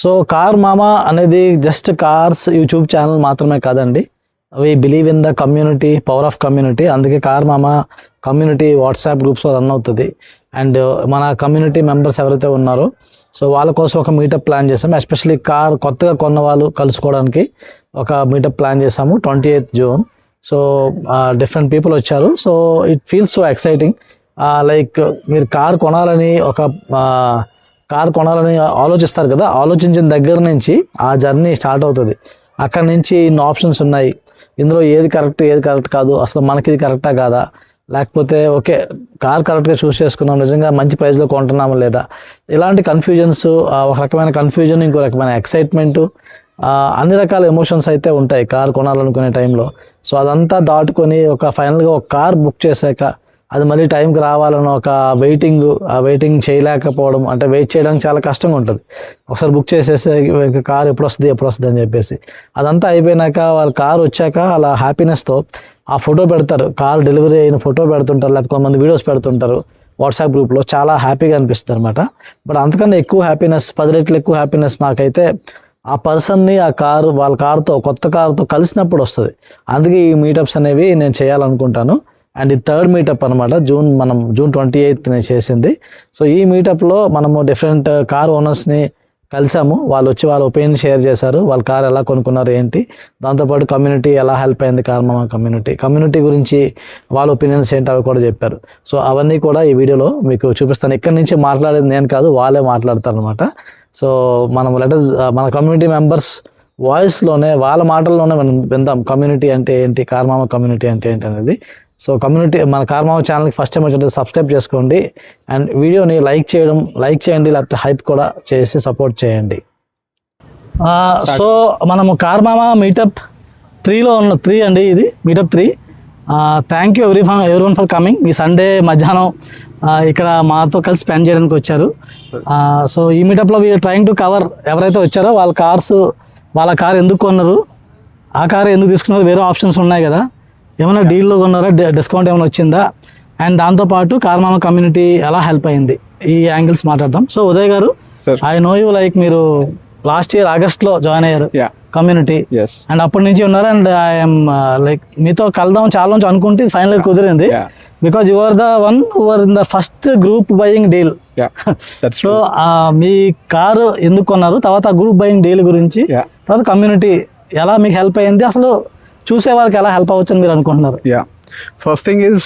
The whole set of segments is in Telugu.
సో కార్ మామా అనేది జస్ట్ కార్స్ యూట్యూబ్ ఛానల్ మాత్రమే కాదండి. We believe in the community, power of community. అందుకే కార్ మామా కమ్యూనిటీ వాట్సాప్ గ్రూప్స్లో రన్ అవుతుంది. అండ్ మన కమ్యూనిటీ మెంబర్స్ ఎవరైతే ఉన్నారో సో వాళ్ళ కోసం ఒక మీటప్ ప్లాన్ చేసాము. ఎస్పెషల్లీ కార్ కొత్తగా కొన్న వాళ్ళు కలుసుకోవడానికి ఒక మీటప్ ప్లాన్ చేసాము 28th June. So different people వచ్చారు. So it feels so exciting. Like మీరు కార్ కొనాలని ఆలోచిస్తారు కదా, ఆలోచించిన దగ్గర నుంచి ఆ జర్నీ స్టార్ట్ అవుతుంది. అక్కడి నుంచి ఇన్ని ఆప్షన్స్ ఉన్నాయి, ఇందులో ఏది కరెక్ట్ కాదు, అసలు మనకి ఇది కరెక్టా కాదా, లేకపోతే ఓకే కార్ కరెక్ట్గా చూస్ చేసుకున్నాం, నిజంగా మంచి ప్రైస్లో కొంటున్నామా లేదా, ఇలాంటి కన్ఫ్యూజన్స్, ఒక రకమైన కన్ఫ్యూజన్, ఇంకో రకమైన ఎక్సైట్మెంటు, అన్ని రకాల ఎమోషన్స్ అయితే ఉంటాయి కార్ కొనాలనుకునే టైంలో. సో అదంతా దాటుకొని ఫైనల్గా ఒక కార్ బుక్ చేశాక అది మళ్ళీ టైంకి రావాలని ఒక వెయిటింగ్ చేయలేకపోవడం, అంటే వెయిట్ చేయడానికి చాలా కష్టంగా ఉంటుంది. ఒకసారి బుక్ చేసేసి కార్ ఎప్పుడు వస్తుంది అని చెప్పేసి అదంతా అయిపోయినాక వాళ్ళ కార్ వచ్చాక అలా హ్యాపీనెస్తో ఆ ఫోటో పెడతారు, కార్ డెలివరీ అయిన ఫోటో పెడుతుంటారు, లేకపోతే కొంతమంది వీడియోస్ పెడుతుంటారు వాట్సాప్ గ్రూప్లో. చాలా హ్యాపీగా అనిపిస్తుంది అనమాట. బట్ అంతకన్నా ఎక్కువ హ్యాపీనెస్, 10 రెట్లు ఎక్కువ హ్యాపీనెస్ నాకైతే ఆ పర్సన్ని వాళ్ళ కార్తో, కొత్త కార్తో కలిసినప్పుడు వస్తుంది. అందుకే ఈ మీటప్స్ అనేవి నేను చేయాలనుకుంటాను. అండ్ ఇది 3rd మీటప్ అనమాట. June 28th నేను చేసింది. సో ఈ మీటప్లో మనము డిఫరెంట్ కార్ ఓనర్స్ని కలిసాము. వాళ్ళు వచ్చి వాళ్ళ ఒపీనియన్ షేర్ చేశారు, వాళ్ళ కార్ ఎలా కొనుక్కున్నారు ఏంటి, దాంతోపాటు కమ్యూనిటీ ఎలా హెల్ప్ అయింది, కార్ మామా కమ్యూనిటీ గురించి వాళ్ళ ఒపీనియన్స్ ఏంటి అవి కూడా చెప్పారు. సో అవన్నీ కూడా ఈ వీడియోలో మీకు చూపిస్తాను. ఇక్కడి నుంచి మాట్లాడేది నేను కాదు, వాళ్ళే మాట్లాడతారు అనమాట. సో మన కమ్యూనిటీ మెంబర్స్ వాయిస్లోనే, వాళ్ళ మాటల్లోనే మనం విందాం కమ్యూనిటీ అంటే ఏంటి, కార్ మామా కమ్యూనిటీ అంటే ఏంటి అనేది. సో మన కార్ మామా ఛానల్కి ఫస్ట్ టైం వచ్చినట్టు సబ్స్క్రైబ్ చేసుకోండి. అండ్ వీడియోని లైక్ చేయండి, లేకపోతే హైప్ కూడా చేసి సపోర్ట్ చేయండి. సో మనము కార్ మామా మీటప్ 3లో ఉన్న 3 అండి, ఇది meetup 3. Thank you everyone for coming. ఈ సండే మధ్యాహ్నం ఇక్కడ మాతో కలిసి స్పెండ్ చేయడానికి వచ్చారు. సో ఈ మీటప్లో వీఆర్ ట్రయింగ్ టు కవర్ ఎవరైతే వచ్చారో వాళ్ళ కార్ ఎందుకు కొన్నారు, ఆ కార్ ఎందుకు తీసుకున్నారు, వేరే ఆప్షన్స్ ఉన్నాయి కదా, ఏమైనా డీల్లో కొన్నారా, డిస్కౌంట్ ఏమైనా వచ్చిందా, అండ్ దాంతోపాటు కార్ మామా కమ్యూనిటీ ఎలా హెల్ప్ అయింది, ఈ యాంగిల్స్ మాట్లాడదాం. సో ఉదయ్ గారు, ఐ నో యూ లైక్ మీరు లాస్ట్ ఇయర్ ఆగస్ట్లో జాయిన్ అయ్యారు కమ్యూనిటీ, అండ్ అప్పటి నుంచి ఉన్నారు. అండ్ ఐఎమ్ లైక్ మీతో కలదాం చాలా నుంచి అనుకుంటే ఫైనల్గా కుదిరింది. Because you are the one who are in the first group buying deal. So మీ కారు ఎందుకు కొన్నారు, తర్వాత గ్రూప్ బయింగ్ డీల్ గురించి, తర్వాత కమ్యూనిటీ ఎలా మీకు హెల్ప్ అయింది, అసలు చూసే వాళ్ళకి ఎలా హెల్ప్ అవ్వచ్చు అని మీరు అనుకుంటున్నారు? ఫస్ట్ థింగ్ ఈజ్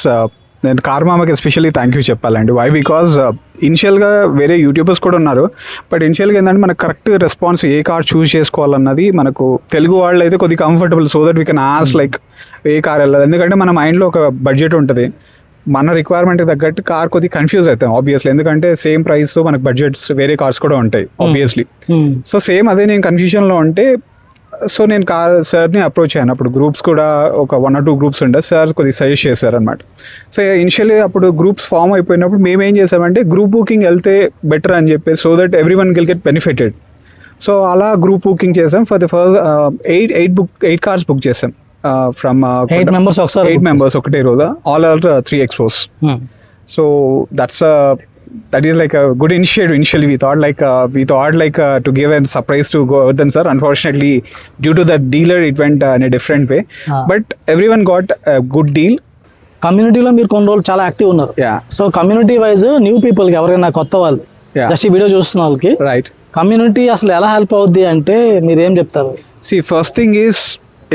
నేను కార్ మామకి ఎస్పెషల్లీ థ్యాంక్ యూ చెప్పాలండి. వై? బికాజ్ ఇనిషియల్గా వేరే యూట్యూబర్స్ కూడా ఉన్నారు, బట్ ఇనిషియల్గా ఏంటంటే మనకు కరెక్ట్ రెస్పాన్స్ ఏ కార్ చూస్ చేసుకోవాలన్నది మనకు తెలుగు వాళ్ళు అయితే కొద్దిగా comfortable, so that we can as like A car వెళ్ళాలి. ఎందుకంటే మన మైండ్లో ఒక బడ్జెట్ ఉంటుంది, మన రిక్వైర్మెంట్కి తగ్గట్టు కార్ కొద్దిగా కన్ఫ్యూజ్ అవుతాం ఆబ్వియస్లీ, ఎందుకంటే సేమ్ ప్రైస్తో మనకు బడ్జెట్స్ వేరే కార్స్ కూడా ఉంటాయి ఆబ్వియస్లీ. సో సేమ్ అదే నేను కన్ఫ్యూజన్లో ఉంటే, సో నేను సార్ని అప్రోచ్ అయ్యాను. అప్పుడు గ్రూప్స్ కూడా ఒక 1 or 2 గ్రూప్స్ ఉండే, సార్ కొద్దిగా సజెస్ట్ చేశారనమాట. సో ఇనిషియల్లీ అప్పుడు గ్రూప్స్ ఫామ్ అయిపోయినప్పుడు మేము ఏం చేసామంటే గ్రూప్ బుకింగ్ వెళ్తే బెటర్ అని చెప్పి, so that every one will get benefited. So అలా గ్రూప్ బుకింగ్ చేసాం. For the first 8 cars book చేసాం ఫ్రమ్ 8 members ఒకసారి 8 members ఒకటే రోజు, all are 3 expos. So that is like a good initiative. Initially we thought like to give a surprise to Govardhan sir. Unfortunately, due to the dealer it went in a different way, but everyone got a good deal. కమ్యూనిటీలో మీరు కొన్ని రోజులు చాలా యాక్టివ్ ఉన్నారు. సో కమ్యూనిటీ వైజ్ న్యూ పీపుల్కి ఎవరైనా కొత్త వాళ్ళు జస్ట్ ఈ వీడియో చూస్తున్న వాళ్ళకి రైట్, కమ్యూనిటీ అసలు ఎలా హెల్ప్ అవుద్ది అంటే మీరు ఏం చెప్తారు? See, first thing is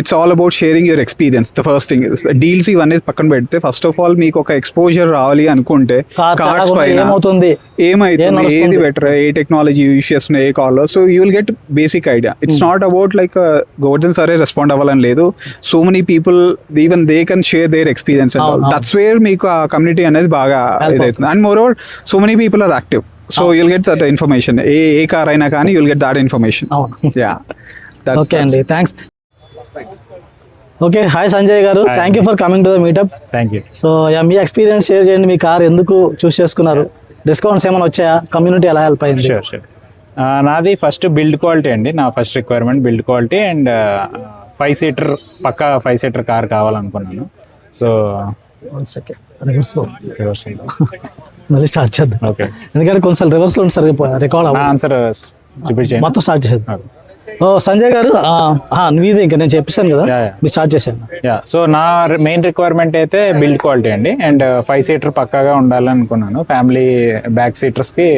it's all about sharing your experience. The first thing is deals ఇవన్నీ పక్కన పెడితే ఫస్ట్ ఆఫ్ ఆల్ మీకు ఒక ఎక్స్పోజర్ రావాలి అనుకుంటే కార్స్ పైన ఏమవుతుంది, ఏది బెటర్, ఏ టెక్నాలజీ యూజ్ చేస్తున్నా, ఏ call, so you will get basic idea. It's not about like Govardhan సరే రెస్పాండ్ అవ్వాలని లేదు. So many people even they can share their experience and all. That's where మీకు ఆ కమ్యూనిటీ అనేది బాగా ఇదవుతుంది. And moreover so many people are active, so you'll get that information. ఏ కార్ అయినా కానీ you'll get that information. Okay అండి, థ్యాంక్స్. ఓకే, హాయ్ సంజయ్ గారు, thank you for coming to the meetup. Thank you. So me experience share చేయండి. మీ కార్ ఎందుకు చూస్ చేసుకున్నారు? డిస్కౌంట్స్ ఏమైనా వచ్చాయా? కమ్యూనిటీ ఎలా హెల్ప్ అయింది? షూర్. నాది ఫస్ట్ బిల్డ్ క్వాలిటీ అండి. నా first requirement build quality and 5-seater పక్కా 5-seater కార్ కావాలనుకున్నాను. సో మళ్ళీ స్టార్ట్ చేద్దాం. ఓకే, ఎందుకంటే కొంచెం రివర్స్లో ఉంది, సరిగ్గా రికార్డ్ ఆన్సర్ మొత్తం స్టార్ట్ చేద్దాం. ఓ సంజయ్ గారు, మీది ఇంకా నేను చెప్పేసాను కదా, మీరు స్టార్ట్ చేశాను. సో నా మెయిన్ రిక్వైర్మెంట్ అయితే బిల్డ్ క్వాలిటీ అండి. అండ్ 5-seater పక్కాగా ఉండాలనుకున్నాను. ఫ్యామిలీ బ్యాక్ సీటర్స్కి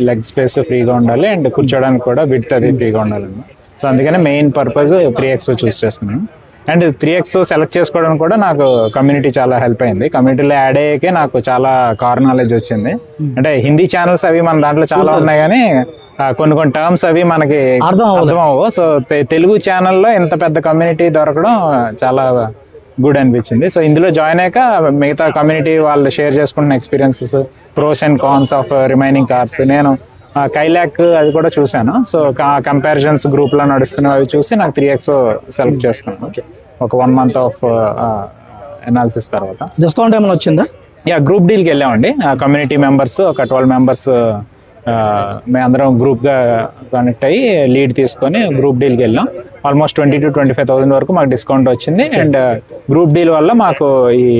లెగ్ స్పేస్ ఫ్రీగా ఉండాలి అండ్ కూర్చోడానికి కూడా విడ్త్ అది ఫ్రీగా ఉండాలన్నమాట. సో అందుకనే మెయిన్ పర్పస్ 3XO చూస్ చేసుకున్నాను. అండ్ 3XO సెలెక్ట్ చేసుకోవడానికి కూడా నాకు కమ్యూనిటీ చాలా హెల్ప్ అయింది. కమ్యూనిటీలో యాడ్ అయ్యాకే నాకు చాలా కార్ నాలెడ్జ్ వచ్చింది. అంటే హిందీ ఛానల్స్ అవి మన దాంట్లో చాలా ఉన్నాయి కానీ కొన్ని టర్మ్స్ అవి మనకి అర్థం అవ్వవు. సో తెలుగు ఛానల్లో ఇంత పెద్ద కమ్యూనిటీ దొరకడం చాలా గుడ్ అనిపించింది. సో ఇందులో జాయిన్ అయ్యాక మిగతా కమ్యూనిటీ వాళ్ళు షేర్ చేసుకుంటున్న experiences, pros and cons of remaining cars, నేను కైలాక్ అది కూడా చూశాను. సో కంపారిజన్స్ గ్రూప్లో నడుస్తున్నవి అవి చూసి నాకు 3XO సెలెక్ట్ చేసుకున్నాను. ఒక 1 month ఆఫ్ అనాలిసిస్ తర్వాత డిస్కౌంట్ ఏమైనా వచ్చిందా? గ్రూప్ డీల్కి వెళ్ళామండి. కమ్యూనిటీ మెంబర్స్ ఒక 12 members మేమందరం గ్రూప్గా కనెక్ట్ అయ్యి లీడ్ తీసుకొని గ్రూప్ డీల్కి వెళ్ళాం. ఆల్మోస్ట్ 20,000 to 25,000 వరకు మాకు డిస్కౌంట్ వచ్చింది. అండ్ గ్రూప్ డీల్ వల్ల మాకు ఈ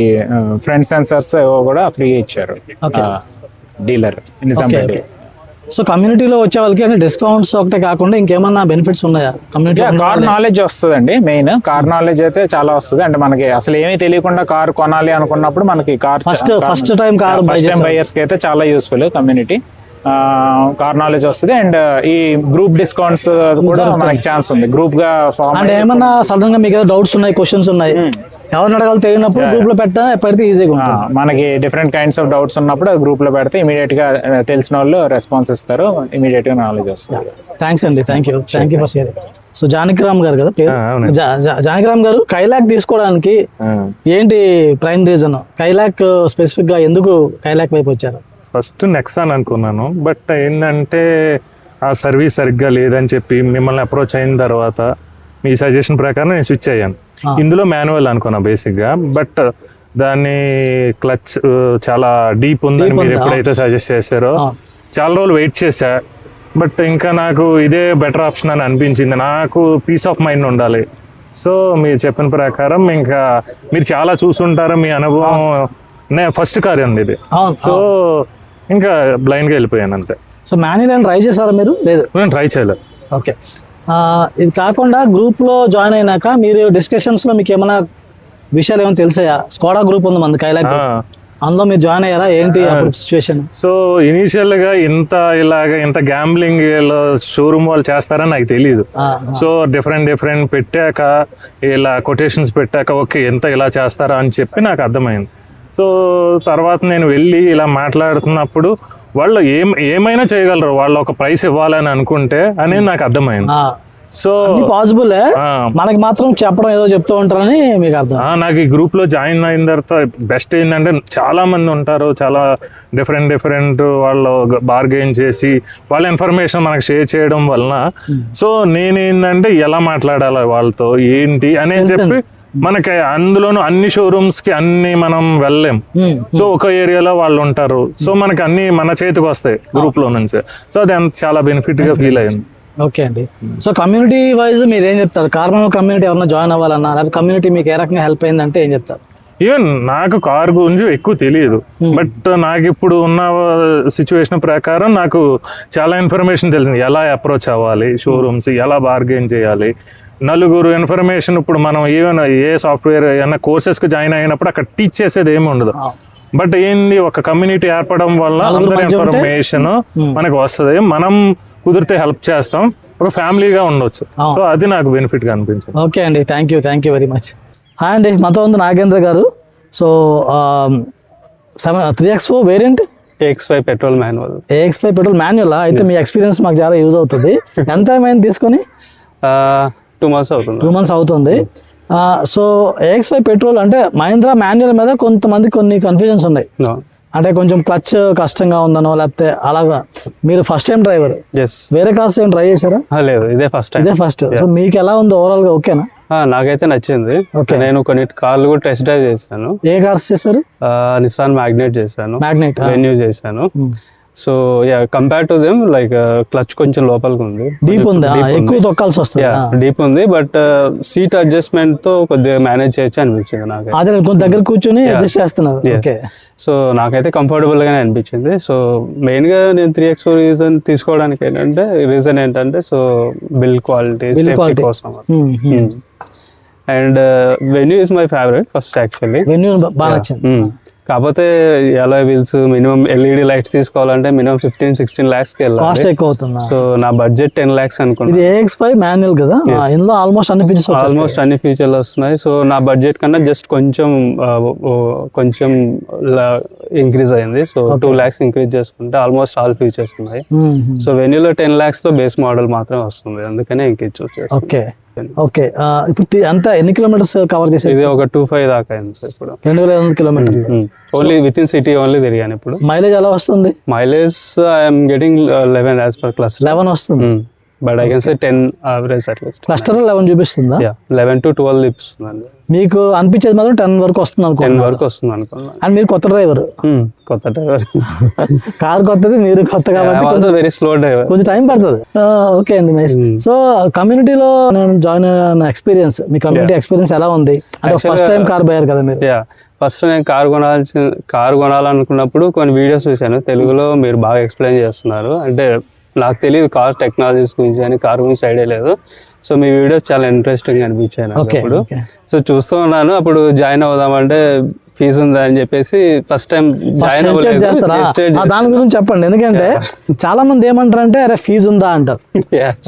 ఫ్రంట్ సెన్సర్స్ కూడా ఫ్రీ ఇచ్చారు డీలర్ నిజాంపేట. సో కమ్యూనిటీలో వచ్చే వాళ్ళకి అంటే డిస్కౌంట్స్ ఒకటే కాకుండా ఇంకేమన్నా బెనిఫిట్స్ ఉన్నాయా? కమ్యూనిటీ కార్ నాలెడ్జ్ వస్తుందండి. మెయిన్ కార్ నాలెడ్జ్ అయితే చాలా వస్తుంది. అంటే మనకి అసలు ఏమీ తెలియకుండా కార్ కొనాలి అనుకున్నప్పుడు మనకి కార్ ఫస్ట్ టైం బయర్స్ కి అయితే చాలా యూస్ఫుల్ కమ్యూనిటీ. కార్ నాలెడ్జ్ వస్తుంది. అండ్ ఈ గ్రూప్ డిస్కౌంట్స్ కూడా మనకి ఛాన్స్ ఉంది. గ్రూప్ గా అంటే ఏమన్నా సడన్ గా మీకు డౌట్స్ ఉన్నాయి, క్వశ్చన్స్ ఉన్నాయి, ఎవరిని అడగాలి తెలియనప్పుడు గ్రూప్ లో పెడితే ఈజీగా ఉంటుంది. మనకి డిఫరెంట్ కైండ్స్ ఆఫ్ డౌట్స్ ఉన్నప్పుడు గ్రూప్ లో పెడితే ఇమీడియట్ గా తెలిసిన వాళ్ళు రెస్పాన్స్ ఇస్తారు, ఇమీడియట్ గా నాలెడ్జ్ వస్తుంది. థ్యాంక్స్ అండి, thank you for sharing. So Janakiram గారు కదా పేరు, జానకిరామ్ గారు కైలాక్ తీసుకోవడానికి ఏంటి ప్రైమ్ రీజన్? కైలాక్ స్పెసిఫిక్ గా ఎందుకు కైలాక్ వైపు వచ్చారు? ఫస్ట్ నెక్సాన్ అనుకున్నాను, బట్ ఏంటంటే ఆ సర్వీస్ సరిగ్గా లేదని చెప్పి మిమ్మల్ని అప్రోచ్ అయిన తర్వాత మీ సజెషన్ ప్రకారం నేను స్విచ్ అయ్యాను. ఇందులో మాన్యువల్ అనుకున్నా బేసిక్గా, బట్ దాన్ని క్లచ్ చాలా డీప్ ఉందని మీరు ఎప్పుడైతే సజెస్ట్ చేశారో చాలా రోజులు వెయిట్ చేశా. బట్ ఇంకా నాకు ఇదే బెటర్ ఆప్షన్ అని అనిపించింది. నాకు పీస్ ఆఫ్ మైండ్ ఉండాలి. సో మీరు చెప్పిన ప్రకారం ఇంకా మీరు చాలా చూసుంటారు, మీ అనుభవం ఫస్ట్ కార్ అండి ఇది. సో ఇంకా బ్లైండ్గా వెళ్ళిపోయాను అంతే. సో మాన్యువల్ ట్రై చేశారా మీరు? లేదు, నేను ట్రై చేయలేదు. ఓకే, ఇది కాకుండా గ్రూప్లో జాయిన్ అయినాక మీరు డిస్కషన్స్లో మీకు ఏమైనా విషయాలు ఏమైనా తెలిసాయా? స్కోడా గ్రూప్ ఉంది మన కైలాక్, అందులో మీరు జాయిన్ అయ్యారా? ఏంటి సిచ్యువేషన్? సో ఇనీషియల్గా ఇంత గ్యాంబ్లింగ్ షోరూమ్ వాళ్ళు చేస్తారని నాకు తెలియదు. సో డిఫరెంట్ పెట్టాక ఇలా కొటేషన్స్ పెట్టాక ఓకే ఎంత ఇలా చేస్తారా అని చెప్పి నాకు అర్థమైంది. సో తర్వాత నేను వెళ్ళి ఇలా మాట్లాడుతున్నప్పుడు వాళ్ళు ఏమైనా చేయగలరు, వాళ్ళు ఒక ప్రైస్ ఇవ్వాలని అనుకుంటే అనేది నాకు అర్థమైంది. సో పాసిబుల్, మనకి మాత్రం చెప్పడం ఏదో చెప్తూ ఉంటారని మీకు అర్థం. నాకు ఈ గ్రూప్ లో జాయిన్ అయిన తర్వాత బెస్ట్ ఏంటంటే చాలా మంది ఉంటారు, చాలా డిఫరెంట్ వాళ్ళు బార్గెయిన్ చేసి వాళ్ళ ఇన్ఫర్మేషన్ మనకు షేర్ చేయడం వలన సో నేనేంటంటే ఎలా మాట్లాడాలి వాళ్ళతో ఏంటి అనేది చెప్పి మనకి అందులోనూ అన్ని షోరూమ్స్ కి అన్ని మనం వెళ్ళలేం. సో ఒక ఏరియాలో వాళ్ళు ఉంటారు, సో మనకి అన్ని మన చేతికి వస్తాయి గ్రూప్ లో నుంచి. సో అది చాలా బెనిఫిట్ గా ఫీల్ అయింది. ఓకే అండి. సో కమ్యూనిటీ వైజ్ మీరు ఏం చెప్తారు? కార్మామ కమ్యూనిటీ ఎవరైనా జాయిన్ అవ్వాలన్నా, లేకపోతే కమ్యూనిటీ మీకు ఏ రకంగా హెల్ప్ అయిందంటే ఏం చెప్తారు? ఈవెన్ నాకు కార్ గురించి ఎక్కువ తెలియదు, బట్ నాకు ఇప్పుడు ఉన్న సిచ్యువేషన్ ప్రకారం నాకు చాలా ఇన్ఫర్మేషన్ తెలిసింది. ఎలా అప్రోచ్ అవ్వాలి షోరూమ్స్, ఎలా బార్గెన్ చేయాలి, నలుగురు ఇన్ఫర్మేషన్. ఇప్పుడు మనం ఈవెన్ ఏ సాఫ్ట్వేర్ ఏమైనా కోర్సెస్కి జాయిన్ అయినప్పుడు అక్కడ టీచ్ చేసేది ఏమి ఉండదు, బట్ ఏంది ఒక కమ్యూనిటీ ఏర్పడడం వల్ల అందరి ఇన్ఫర్మేషన్ మనకు వస్తుంది. మనం కుదిరితే హెల్ప్ చేస్తాం, ఒక ఫ్యామిలీగా ఉండొచ్చు. సో అది నాకు బెనిఫిట్గా అనిపించింది. ఓకే అండి, thank you very much. Hi అండి, మనతో ఉంది నాగేంద్ర గారు. So 3XO variant AX5 petrol manual. AX5 petrol manual అయితే మీ ఎక్స్పీరియన్స్ మాకు చాలా యూజ్ అవుతుంది. ఎంత ఏమైంది తీసుకొని? 2 months అవుతుంది. 2 months అవుతుంది. సో AX5 పెట్రోల్ అంటే మహీంద్రా మాన్యువల్ మీద కొంతమంది కొన్ని కన్ఫ్యూజన్స్ ఉన్నాయి. అంటే కొంచెం క్లచ్ కష్టంగా ఉందనో, లేకపోతే అలాగా. మీరు ఫస్ట్ టైం డ్రైవర్, వేరే కార్స్ ఏం ట్రై చేశారా? లేదు, ఇదే ఫస్ట్. సో మీకు ఎలా ఉంది ఓవరాల్ గా? ఓకేనా? నాకైతే నచ్చింది. నేను కొన్ని కార్లు కూడా టెస్ట్ డ్రైవ్ చేశాను. ఏ కార్స్ చేశారు? నిసాన్ మ్యాగ్నెట్ చేశాను, మ్యాగ్నెట్ వెన్యూ చేశాను. So compare to them like clutch కొంచెం లోపలికి ఉంది, డీప్ ఉంది, ఎక్కువ తొక్కాల్సి వస్తుంది. డీప్ ఉంది, బట్ సీట్ అడ్జస్ట్మెంట్ తో కొద్దిగా మేనేజ్ చేయొచ్చు అనిపించింది నాకు. అదే కొంచెం దగ్గర కూర్చొని అడ్జస్ట్ చేస్తున్నారు. సో నాకైతే కంఫర్టబుల్ గానే అనిపించింది. సో మెయిన్ గా నేను 3XO తీసుకోవడానికి రీజన్ ఏంటంటే సో బిల్డ్ క్వాలిటీ, సేఫ్టీ కోసం. And venue is my favourite first actually. Venue బాగా నచ్చింది. కాకపోతే alloy wheels, minimum LED lights తీసుకోవాలంటే మినిమం 15-16 lakhs కి వెళ్ళాలి. కాస్ట్ ఎక్కువ అవుతుంది. సో నా బడ్జెట్ 10 lakhs అనుకున్నాను. ఇది AX5 మాన్యువల్ కదా, ఇందులో ఆల్మోస్ట్ అన్ని ఫీచర్లు వస్తున్నాయి. సో నా బడ్జెట్ కన్నా జస్ట్ కొంచెం ఇంక్రీజ్ అయింది. సో 2 lakhs ఇంక్రీజ్ చేసుకుంటే ఆల్మోస్ట్ ఆల్ ఫీచర్స్ ఉన్నాయి. సో వెన్యూలో 10 lakhs లో బేస్ మోడల్ మాత్రమే వస్తుంది, అందుకనే ఇంక్రీజ్ చూస్ చేస్తాను. ఓకే, ఇప్పుడు అంతా ఎన్ని కిలోమీటర్స్ కవర్ చేసేది? ఇది ఒక 25 దాకా అయింది సార్. ఇప్పుడు 2500 కిలోమీటర్లు only with in city only తిరిగాను. ఇప్పుడు మైలేజ్ ఎలా వస్తుంది? Mileage I'm getting 11 as per cluster. 11 వస్తుంది, but I can say 10 average at least. Cluster 11 చూపిస్తుందా? 11 to 12 చూపిస్తుందండి. మీకు అనిపించేది మాత్రం 10 వరకు వస్తుంది అనుకోండి. 10 వరకు వస్తుంది అనుకున్నాను. అండ్ మీరు కొత్త డ్రైవర్, కార్ కొత్తది, మీరు కొత్త కాబట్టి వెరీ స్లో డ్రైవర్, కొంచెం టైం పడుతుంది. ఓకే అండి, నైస్. సో కమ్యూనిటీలో నేను జాయిన్ అయిన ఎక్స్పీరియన్స్, మీ కమ్యూనిటీ ఎక్స్పీరియన్స్ ఎలా ఉంది? అంటే ఫస్ట్ టైం కార్ బయ్యారు కదా మీరు. ఫస్ట్ నేను కారు కొనాలనుకున్నప్పుడు కొన్ని వీడియోస్ చూశాను తెలుగులో, మీరు బాగా ఎక్స్ప్లెయిన్ చేస్తున్నారు. అంటే నాకు తెలియదు కార్ టెక్నాలజీస్ గురించి అని, కార్ గురించి ఐడియా లేదు. సో మీ వీడియోస్ చాలా ఇంట్రెస్టింగ్ అనిపించాయి నాకు అప్పుడు. సో చూస్తూ ఉన్నాను, అప్పుడు జాయిన్ అవుదామంటే ఫీజు ఉందా అని చెప్పేసి ఫస్ట్ టైం జాయిన్ అవ్వలేదు. దాని గురించి చెప్పండి, ఎందుకంటే చాలా మంది ఏమంటారంటే అరే ఫీజు ఉందా అంటారు.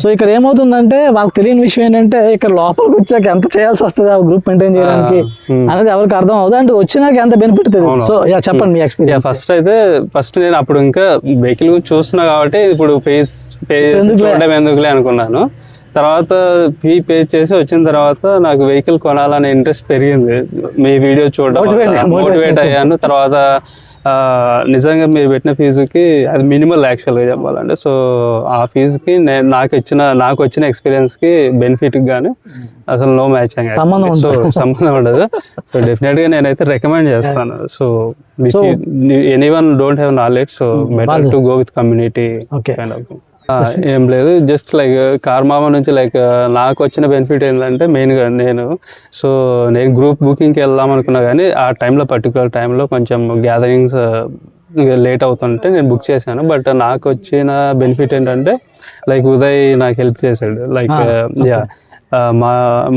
సో ఇక్కడ ఏమవుతుందంటే వాళ్ళకి తెలియని విషయం ఏంటంటే ఇక్కడ లోపలికి వచ్చాక ఎంత చేయాల్సి వస్తుంది ఆ గ్రూప్ మెయింటైన్ చేయడానికి అనేది ఎవరికి అర్థం అవుతుంది, అంటే వచ్చినాక ఎంత బెనిఫిట్ తెలియదు. సో చెప్పండి మీ ఎక్స్పీరియన్స్. ఫస్ట్ నేను అప్పుడు ఇంకా వెహికల్ గురించి చూస్తున్నా కాబట్టి ఇప్పుడు పే చూడడం ఎందుకులే అనుకున్నాను. తర్వాత ఫీ పే చేసి వచ్చిన తర్వాత నాకు వెహికల్ కొనాలనే ఇంట్రెస్ట్ పెరిగింది. మీ వీడియో చూడడం మోటివేట్ అయ్యాను. తర్వాత నిజంగా మీరు పెట్టిన ఫీజుకి అది మినిమల్ యాక్చువల్గా చెప్పాలంటే. సో ఆ ఫీజుకి నాకు వచ్చిన ఎక్స్పీరియన్స్కి బెనిఫిట్కి కానీ అసలు నో మ్యాచ్. సో సంబంధం ఉండదు. సో డెఫినెట్గా నేనైతే రికమెండ్ చేస్తాను. So anyone don't have knowledge, so better to go with community kind of thing. ఏం లేదు, జస్ట్ లైక్ కార్మామా నుంచి లైక్ నాకు వచ్చిన బెనిఫిట్ ఏంటంటే మెయిన్గా నేను గ్రూప్ బుకింగ్కి వెళ్దాం అనుకున్నా, కానీ ఆ టైంలో పర్టికులర్ టైంలో కొంచెం గ్యాదరింగ్స్ లేట్ అవుతుంటే నేను బుక్ చేశాను. బట్ నాకు వచ్చిన బెనిఫిట్ ఏంటంటే లైక్ ఉదయ్ నాకు హెల్ప్ చేశాడు. లైక్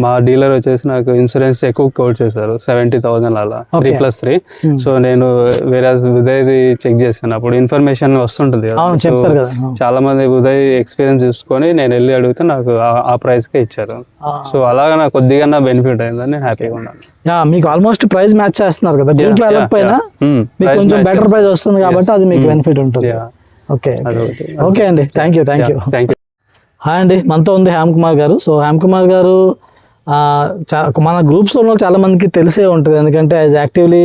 మా డీలర్ వచ్చేసి నాకు ఇన్సూరెన్స్ ఎక్కువ కోట్ చేశారు, 70,000 అలా 3+3. సో నేను వేరే ఉదయ్ది చెక్ చేశాను, అప్పుడు ఇన్ఫర్మేషన్ వస్తుంటుంది కదా. చాలా మంది ఉదయ్ ఎక్స్పీరియన్స్ చూసుకొని నేను వెళ్ళి అడిగితే నాకు ఆ ప్రైస్కే ఇచ్చారు. సో అలాగా నాకు కొద్దిగా బెనిఫిట్ అయిందని హ్యాపీగా ఉన్నాను. మీకు ఆల్మోస్ట్ ప్రైస్ మ్యాచ్ చేస్తున్నారు కదా, గ్రూప్లో వెళ్ళకపోయినా మీకు కొంచెం బెటర్ ప్రైస్ వస్తుంది కాబట్టి అది మీకు బెనిఫిట్ ఉంటుంది. ఓకే అండి, థ్యాంక్ యూ. హాయ్ అండి, మనతో ఉంది హేమ్ కుమార్ గారు. సో హేమ్ కుమార్ గారు మన గ్రూప్స్లో ఉన్న చాలా మందికి తెలిసే ఉంటుంది, ఎందుకంటే as actively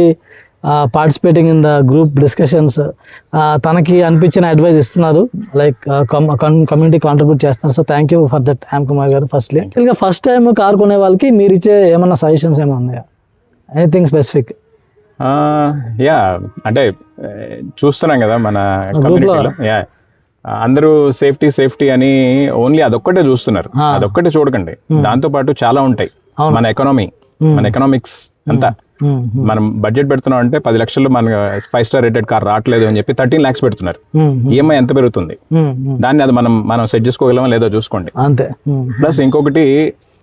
participating in the group discussions. తనకి అనిపించిన అడ్వైస్ ఇస్తున్నారు, లైక్ కమ్యూనిటీ కాంట్రిబ్యూట్ చేస్తున్నారు. So thank you for that Hem Kumar గారు. ఫస్ట్ టైం కార్ కొనే వాళ్ళకి మీరు ఇచ్చే ఏమన్నా సజెషన్స్ ఏమైనా ఉన్నాయా? Anything specific? అంటే చూస్తున్నాం కదా మన కమ్యూనిటీలో. అందరూ సేఫ్టీ అని ఓన్లీ అదొక్కటే చూస్తున్నారు. అదొక్కటే చూడకండి, దాంతో పాటు చాలా ఉంటాయి. మన ఎకనామిక్స్ అంతా మనం బడ్జెట్ పెడుతున్నాం అంటే 10 లక్షలు మన 5 స్టార్ రేటెడ్ కార్ రావట్లేదు అని చెప్పి 13 lakhs పెడుతున్నారు. ఈఎంఐ ఎంత పెరుగుతుంది, దాన్ని అది మనం సెట్ చేసుకోగలమా లేదో చూసుకోండి. అంతే. ప్లస్ ఇంకొకటి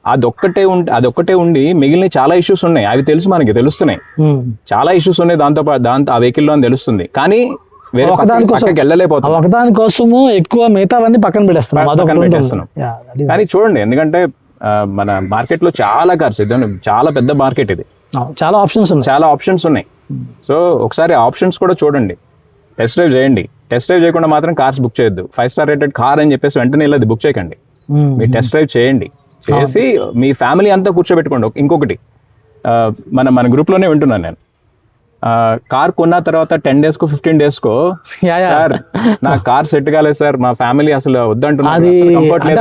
అదొక్కటే ఉండి మిగిలిన చాలా ఇష్యూస్ ఉన్నాయి, అవి మనకి తెలుస్తున్నాయి. చాలా ఇష్యూస్ ఉన్నాయి దాంతో ఆ వెహికల్ లో అని తెలుస్తుంది, కానీ వేరే పక్కకి వెళ్ళలేకపోతాం. ఒకదాని కోసము ఎక్కువ మిగతావన్నీ పక్కన పెట్టేస్తున్నాం. కానీ చూడండి, ఎందుకంటే మన మార్కెట్ లో చాలా కార్స్, చాలా పెద్ద మార్కెట్ ఇది, చాలా ఆప్షన్స్ ఉన్నాయి. సో ఒకసారి ఆప్షన్స్ కూడా చూడండి, టెస్ట్ డ్రైవ్ చేయండి. టెస్ట్ డ్రైవ్ చేయకుండా మాత్రం కార్స్ బుక్ చేయొద్దు. 5 స్టార్ రేటెడ్ కార్ అని చెప్పేసి వెంటనే ఇలా బుక్ చేయకండి. మీరు టెస్ట్ డ్రైవ్ చేయండి, చేసి మీ ఫ్యామిలీ అంతా కూర్చోబెట్టుకోండి. ఇంకొకటి మన గ్రూప్ లోనే వింటున్నాను నేను, కార్ కొన్న తర్వాత 10 days కో 15 days కో సార్ నా కార్ సెట్ కాలేదు సార్, మా ఫ్యామిలీ అసలు వద్దంటున్నారు.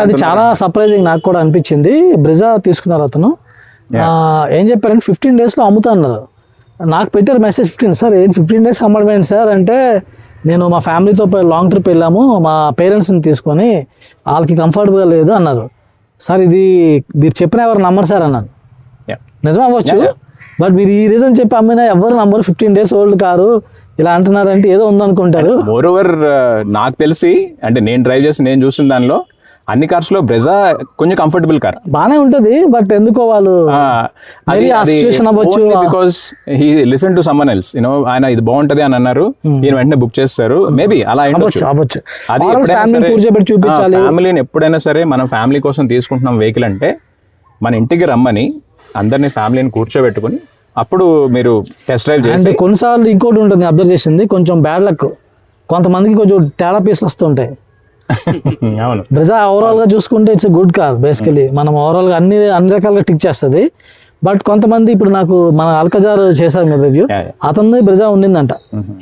అది చాలా సర్ప్రైజింగ్ నాకు కూడా అనిపించింది. బ్రిజా తీసుకున్నారు అతను, ఏం చెప్పారంటే 15 days లో అమ్ముతా అన్నారు. నాకు పెట్టారు మెసేజ్ 15 సార్ 15 days అమ్మడమేంటి సార్ అంటే, నేను మా ఫ్యామిలీతో లాంగ్ ట్రిప్ వెళ్ళాము, మా పేరెంట్స్ని తీసుకొని, వాళ్ళకి కంఫర్టబుల్గా లేదు అన్నారు. సార్ ఇది మీరు చెప్పిన ఎవరు నమ్మరు సార్ అన్నాను. నిజం అవ్వచ్చు, బట్ మీరు ఈ రీజన్ చెప్పి అమ్మినా ఎవరు నమ్మరు. 15 days ఓల్డ్ కారు ఇలా అంటున్నారంటే ఏదో ఉందనుకుంటారు. మోర్ ఓవర్ నాకు తెలిసి, అంటే నేను డ్రైవ్ చేసి నేను చూసిన దానిలో అన్ని కార్స్ లో బ్రెజా కొంచెం కంఫర్టబుల్ కార్ బానే ఉంటది, బట్ ఎందుకో వాళ్ళు because he listen to someone else, ఆయన ఇది బాగుంటది అని అన్నారు, ఈయన వెంటనే బుక్ చేస్తారు. మేబీ అలా అది ఫ్యామిలీని ఎప్పుడైనా సరే మనం ఫ్యామిలీ కోసం తీసుకుంటున్నాం వెహికల్ అంటే, మన ఇంటికి రమ్మని అందరినీ ఫ్యామిలీని కూర్చోబెట్టుకుని అప్పుడు మీరు టెస్ట్ డ్రైవ్ చేసి. కొన్నిసార్లు ఇంకోటి ఉంటుంది అబ్జర్వ్ చేసింది, కొంచెం బ్యాడ్ లక్, కొంతమందికి కొంచెం తేడా పీసులు వస్తుంటాయి. అవును, బ్రెజా ఓవరాల్ గా చూసుకుంటే ఇట్స్ గుడ్ కార్ బేసికలీ, మనం ఓవరాల్ గా అన్ని రకాలుగా టిక్ చేస్తుంది. బట్ కొంతమంది ఇప్పుడు నాకు మన అల్కజార్ చేశారు మీరు రివ్యూ, అతను బ్రెజా ఉండిందంట,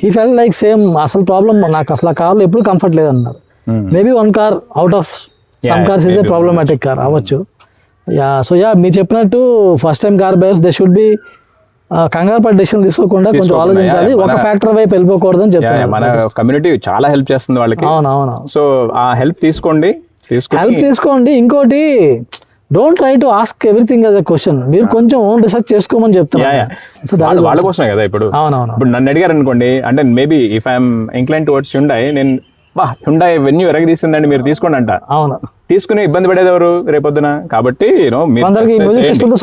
ఈ ఫెల్ లైక్ సేమ్, అసలు ప్రాబ్లం నాకు అసలు ఆ కార్లో ఎప్పుడు కంఫర్ట్ లేదన్నారు. Maybe one car out of some cars is a problematic car అవ్వచ్చు. సో మీరు చెప్పినట్టు first time car buyers they should be కంగారు పడి డెసిషన్ తీసుకోకుండా కొంచెం ఆలోచించాలి, ఒక ఫ్యాక్టర్ వైపు వెళ్ళిపోకూడదు అని చెప్తాను. మన కమ్యూనిటీ చాలా హెల్ప్ చేస్తుంది వాళ్ళకి. అవునవును, సో ఆ హెల్ప్ తీసుకోండి. ఇంకోటి, don't try to ask everything as a question, మీరు కొంచెం ఓన్ రీసెర్చ్ చేసుకోమని చెప్తాను. వాళ్ళ కోసమే కదా. ఇప్పుడు నన్ను అడిగారు అనుకోండి, అంటే maybe if I'm inclined towards Hyundai, నేను హ్యుండాయ్ వెన్యూ ఎరగ తీసిందండి మీరు తీసుకోండి అంట. అవును, తీసుకుని ఇబ్బంది పడేది ఎవరు రేపొద్దున? కాబట్టి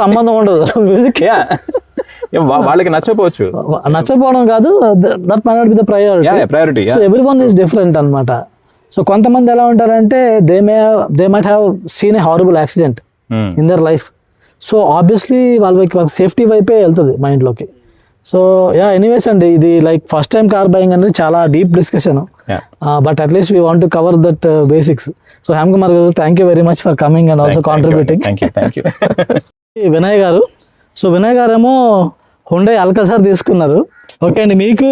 సంబంధం ఉండదు, వాళ్ళకి నచ్చకపోవడం కాదు, that might not be the priority. So everyone is different అన్నమాట. సో కొంతమంది ఎలా ఉంటారంటే they might have seen a horrible accident in their life, so obviously వాళ్ళకి సేఫ్టీ వైపే వెళ్తుంది మైండ్లోకి. సో ఎనీవేస్ అండి, ఇది like first time car buying అనేది చాలా deep discussion, but at least we want to cover that basics. So Hem Kumar గారు, thank you very much for coming and also contributing. Vinay గారు, సో వినయ్ గారు ఏమో హుండై అల్కజార్ తీసుకున్నారు. ఓకే అండి, మీకు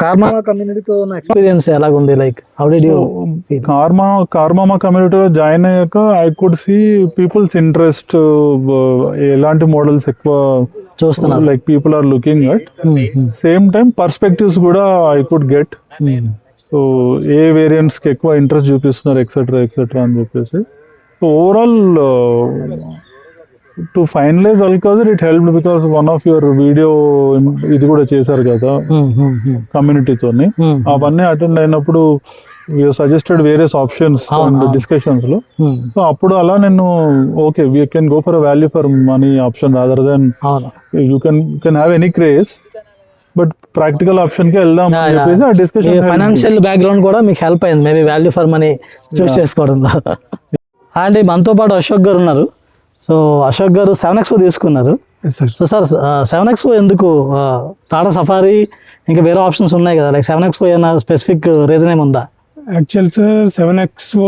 కార్మామా కమ్యూనిటీతో ఉన్న ఎక్స్పీరియన్స్ ఎలాగుంది? Like how did you car mama కమ్యూనిటీలో జాయిన్ అయ్యాక I could see peoples interest, ఎలాంటి మోడల్స్ ఎక్కువ చూస్తున్నారు, like people are looking at. Same time perspectives కూడా ఐ కుడ్ గెట్. సో ఏ వేరియంట్స్ కి ఎక్కువ ఇంట్రెస్ట్ చూపిస్తున్నారు ఎక్సెట్రా అని చెప్పేసి. So overall to finalize Alcazar it helped because one of your video ఇది కూడా చేశారు కదా కమ్యూనిటీతోని, అవన్నీ అటెండ్ అయినప్పుడు suggested various options and discussions లో. సో అప్పుడు అలా నేను okay we can go for value for money option rather than you can have any craze, but practical option కి వెళ్దాం అని చెప్పేసి ఆ డిస్కషన్. ఫైనాన్షియల్ బ్యాక్గ్రౌండ్ కూడా మీకు హెల్ప్ అయింది మేబీ వాల్యూ ఫర్ మనీ చూస్ చేసుకోవడం. అండ్ మనతో పాటు అశోక్ గారు ఉన్నారు. సో అశోక్ గారు 7XO తీసుకున్నారు. సో సార్ 7XO ఎందుకు? టాటా సఫారీ ఇంకా వేరే ఆప్షన్స్ ఉన్నాయి కదా, లైక్ 7XO ఏమైనా స్పెసిఫిక్ రీజన్ ఏముందా? యాక్చువల్ సార్ 7XO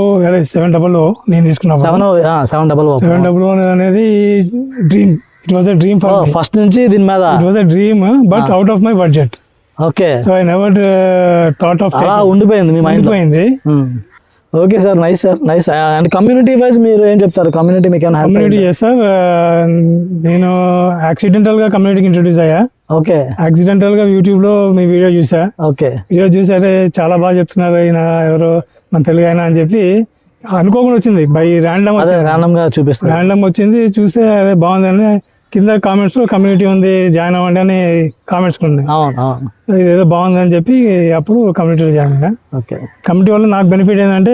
700 నేను తీసుకున్నాను. 700 అనేది dream. It was a dream for first నుంచి దీని మీద. It was a dream but out of my budget. Okay, so I never thought of. అలా ఉండిపోయింది మీ mind. Okay sir, nice sir, nice. And community wise మీరు ఏం చెప్తారు? కమ్యూనిటీ మీకు ఏమైనా కమ్యూనిటీ సార్, నేను యాక్సిడెంటల్ గా కమ్యూనిటీకి ఇంట్రొడ్యూస్ అయ్యా. ఓకే, యాక్సిడెంటల్ గా యూట్యూబ్ లో మీ వీడియో చూసా. ఓకే, వీడియో చూసారే చాలా బాగా చెప్తున్నారు. ఈయన ఎవరో మన తెలుగు అయినా అని చెప్పి అనుకోకుండా వచ్చింది బై ర్యాండమ్ అదే random గా చూపిస్తారు. ర్యాండమ్ వచ్చింది. చూస్తే అదే బాగుందని కింద కామెంట్స్లో కమ్యూనిటీ ఉంది జాయిన్ అవ్వండి అని కామెంట్స్ ఉంది. అవును అవును. ఇదేదో బాగుందని చెప్పి అప్పుడు కమ్యూనిటీలో జాయిన్ అయ్యా. ఓకే. కమ్యూనిటీ వల్ల నాకు బెనిఫిట్ ఏంటంటే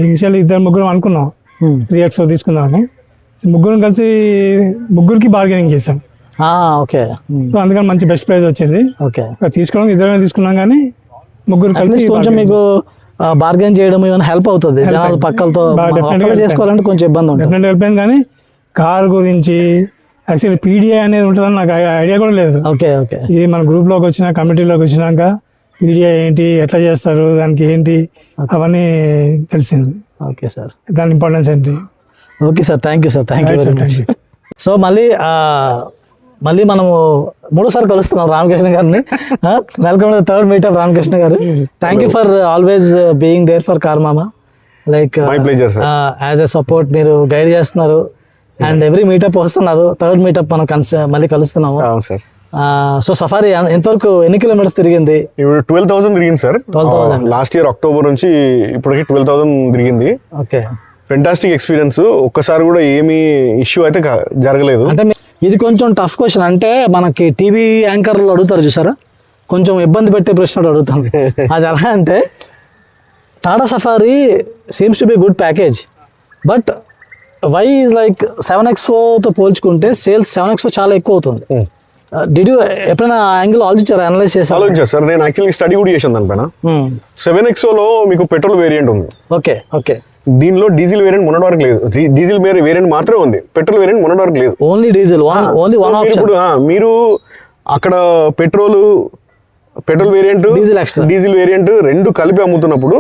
ఇనిషియల్ 2-3 అనుకున్నాం 3x తీసుకుందామని. ముగ్గురికి బార్గెనింగ్ చేసాం. ఓకే. సో అందుకని మంచి బెస్ట్ ప్రైజ్ వచ్చింది. ఓకే. తీసుకోవడం 2 తీసుకున్నాం కానీ ముగ్గురు కలిసి కొంచెం మీకు బార్గెన్ చేయడం ఏమైనా హెల్ప్ అవుతుంది. జనాలు పక్కలతో చేసుకోవాలంటే కొంచెం ఇబ్బంది ఉంటుంది. డెఫినెట్ హెల్ప్ అయింది. కానీ కార్ గురించి యాక్చువల్లీ పీడిఐ అనేది ఉంటుందని నాకు ఐడియా కూడా లేదు. Okay okay. ఇది మన గ్రూప్లోకి వచ్చిన కమిటీలోకి వచ్చినాక పీడిఐ ఏంటి, ఎట్లా చేస్తారు, దానికి ఏంటి అవన్నీ తెలిసింది. Okay sir. దాని ఇంపార్టెన్స్ ఏంటి. Okay sir, thank you sir, thank you very much. So మళ్ళీ మనము 3సారి కలుస్తున్నాం రామకృష్ణ గారిని. Welcome to third meet of Ramakrishna గారు. Thank you for always being there for car mama. Like as a support మీరు గైడ్ చేస్తున్నారు అండ్ ఎవ్రీ మీటప్ వస్తున్నారు. థర్డ్ మీటప్ మనం మళ్ళీ కలుస్తున్నాము. సో సఫారీ ఎంతవరకు ఎన్ని కిలోమీటర్స్ తిరిగింది? ఇప్పుడు 12,000 తిరిగింది సార్. 12,000 లాస్ట్ ఇయర్ అక్టోబర్ నుంచి ఇప్పటికి 12,000 తిరిగింది. ఓకే. Fantastic experience. ఒక్కసారి కూడా ఏమీ ఇష్యూ అయితే జరగలేదు. అంటే ఇది కొంచెం టఫ్ క్వశ్చన్. అంటే మనకి టీవీ యాంకర్లు అడుగుతారు చూసారా, కొంచెం ఇబ్బంది పెట్టే ప్రశ్నలు అడుగుతాం. అది ఎలా అంటే Tata Safari seems to be good package, but why is like 7XO పోల్చుకుంటే సేల్స్ 7XO చాలా ఎక్కువ అవుతుంది. డిడ్ యూ ఎప్పుడైనా యాంగిల్ ఆలోచించారా, అనలైజ్ చేశారు? ఆలోచించారు సార్. నేను యాక్చువల్లీ స్టడీ కూడా చేశాను దానిపైన. 7XOలో మీకు పెట్రోల్ వేరియంట్ ఉంది. Okay okay. దీనిలో డీజిల్ వేరియంట్ మొన్నటి వరకు లేదు. డీజిల్ వేరియంట్ మాత్రమే ఉంది, పెట్రోల్ వేరియంట్ మొన్నటి వరకు లేదు. Only diesel, only one option. ఇప్పుడు మీరు అక్కడ పెట్రోల్ వేరియంట్, డీజిల్ వేరియంట్ రెండు కలిపి అమ్ముతున్నప్పుడు,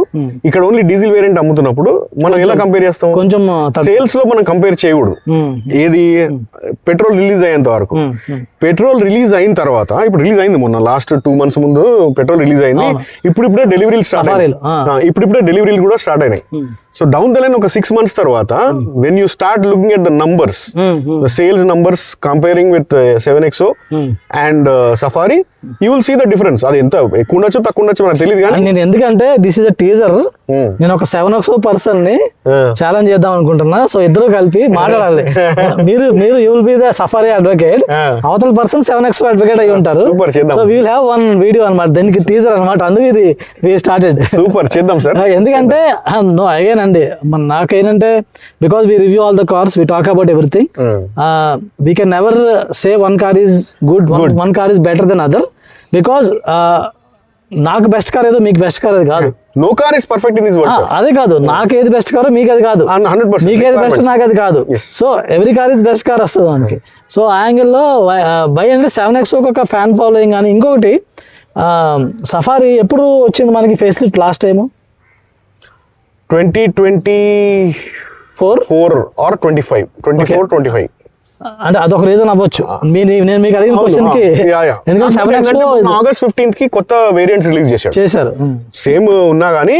ఇక్కడ ఓన్లీ డీజిల్ వేరియంట్ అమ్ముతున్నప్పుడు మనం ఎలా కంపేర్ చేస్తాం? కొంచెం సేల్స్ లో మనం కంపేర్ చేయకూడదు. ఏది పెట్రోల్ రిలీజ్ అయ్యేంత వరకు. పెట్రోల్ రిలీజ్ అయిన తర్వాత, ఇప్పుడు రిలీజ్ అయింది మొన్న లాస్ట్ 2 months ముందు పెట్రోల్ రిలీజ్ అయింది. ఇప్పుడిప్పుడే డెలివరీలు స్టార్ట్ అయినాయి. కూడా స్టార్ట్ అయినాయి. సో డౌన్ ద లైన్ ఒక 6 months తర్వాత when you start looking at the numbers, the sales numbers comparing with 7XO and Safari, you will see the difference. అది ఎంత ఎక్కువ ఉండొచ్చు తక్కువ ఉండొచ్చు మనకు తెలియదు. కానీ నేను ఎందుకంటే దిస్ ఇస్ అ టీజర్, నేను ఒక 7XO పర్సన్ ని ఛాలెంజ్ చేద్దాం అనుకుంటున్నా. సో ఇద్దరు కలిపి మాట్లాడాలి. మీరు you will be the Safari advocate, అవతల పర్సన్ 7XO అడ్వకేట్ అయి ఉంటారు. So we will have one video అనమాట, దీనికి టీజర్ అనమాట. అందుకు ఇది వి స్టార్టెడ్. సూపర్, చేద్దాం సార్. ఎందుకంటే నో అగైన్ అండి, నాకేంటంటే because we review all the cars, we talk about everything. We can never say one car is good, one car is better than other. Because నాకు బెస్ట్ కార్ ఏదో మీకు బెస్ట్ కార్ అది కాదు. No car is perfect in this world. అదే కాదు, నాకేది బెస్ట్ కారో మీకు అది కాదు, 100% మీకు ఏది బెస్ట్ నాకు అది కాదు. So every car is best car వస్తుంది మనకి. సో ఆ యాంగిల్లో బై అంటే 7XO ఒక ఫ్యాన్ ఫాలోయింగ్. కానీ ఇంకొకటి సఫారీ ఎప్పుడు వచ్చింది మనకి face lift last time? 2024 or 25. అంటే అదొక రీజన్ అవ్వచ్చు. నేను మీకు అడిగిన క్వశ్చన్ కి, ఎందుకంటే 7XO August 15th కి కొత్త వేరియంట్స్ రిలీజ్ చేశారు. సేమ్ ఉన్నా గానీ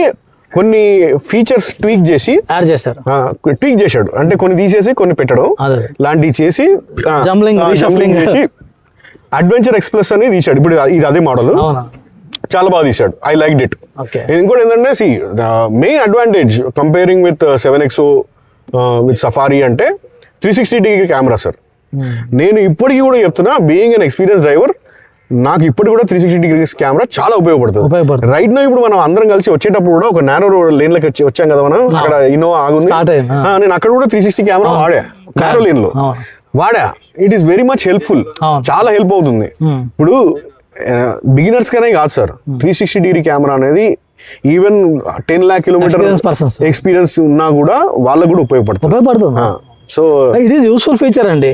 కొన్ని ఫీచర్స్ ట్వీక్ చేసి యాడ్ చేశారు. ట్వీక్ చేశాడు అంటే కొన్ని తీసేసి కొన్ని పెట్టడం లాంటివి చేసి జంబ్లింగ్ చేసి అడ్వెంచర్ ఎక్స్ప్రెస్ అని తీశాడు. ఇప్పుడు ఇది అదే మోడల్, చాలా బాగా తీశాడు. I like it. ఇంకోటి ఏంటంటే main advantage comparing with 7XO with safari అంటే 360-degree కెమెరా సార్. నేను ఇప్పటికీ కూడా చెప్తున్నా, బీయింగ్ అన్ ఎక్స్పీరియన్స్ డ్రైవర్, నాకు ఇప్పటికి కూడా 360 కెమెరా చాలా ఉపయోగపడుతుంది. రైట్ నో ఇప్పుడు మనం అందరం కలిసి వచ్చేటప్పుడు కూడా ఒక నారో లేన్ లకి వచ్చాం కదా మనం, అక్కడ ఇన్నోవా ఆగుంది, నేను అక్కడ కూడా 360 కెమెరా వాడా, నారో లేన్ లో వాడా. It is very much helpful, చాలా హెల్ప్ అవుతుంది. ఇప్పుడు బిగినర్స్ కనే కాదు సార్, 360-degree కెమెరా అనేది ఈవెన్ 10 lakh kilometer ఎక్స్పీరియన్స్ ఉన్నా కూడా వాళ్ళకు కూడా ఉపయోగపడుతుంది. So it is useful feature అండి.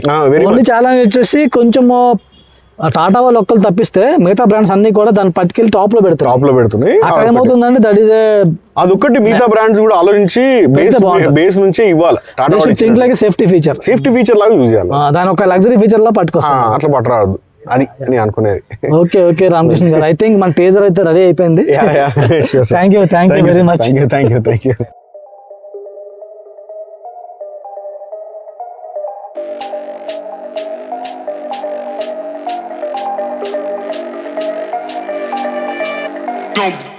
ఓన్లీ ఛాలెంజ్ వచ్చేసి కొంచెం టాటా వాళ్ళు ఒక్కరు తప్పిస్తే మిగతా బ్రాండ్స్ అన్ని కూడా దాన్ని పట్టుకెళ్ళి టాప్ లో పెడుతున్నాయి. అక్కడ ఏమవుతుందండి, దట్ ఈస్ అదొక్కటి మిగతా బ్రాండ్స్ కూడా ఆలోచించి బేస్ నుంచే ఇవ్వాలి. థింక్ లైక్ సేఫ్టీ ఫీచర్ లాగా యూజ్ చేయాలి. దాని ఒక లగ్జరీ ఫీచర్ లా పట్టుకొస్తాం. అట్లా పట్టరాదు, అది నేను అనుకునేది. ఓకే రామకృష్ణ గారు, ఐ థింక్ మన టీజర్ అయితే రెడీ అయిపోయింది. Thank you very much. Thank you. Don't